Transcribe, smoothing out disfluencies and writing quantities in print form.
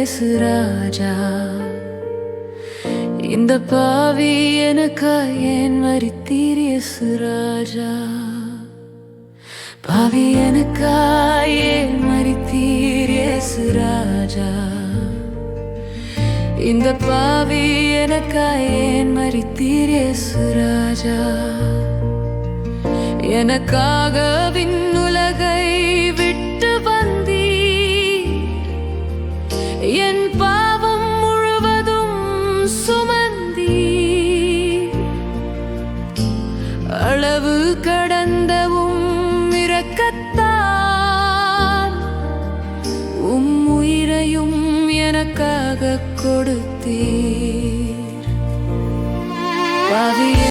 இயேசு ராஜா. இந்த பாவி எனக்காய் ஏன் மரித்தீர் இயேசு ராஜா. பாவி எனக்காய் ஏன் மரித்தீர் இயேசு ராஜா. இந்த பாவி எனக்காய் ஏன் மரித்தீர் இயேசு ராஜா. எனக்காக விண்ணுலகை விட்டு வந்தீர். என் பாவம் முழுவதும் சுமந்தீர். அளவு கடந்தவும் இரக்கத்தால் உம் உயிரையும் எனக்காக கொடுத்தீர்.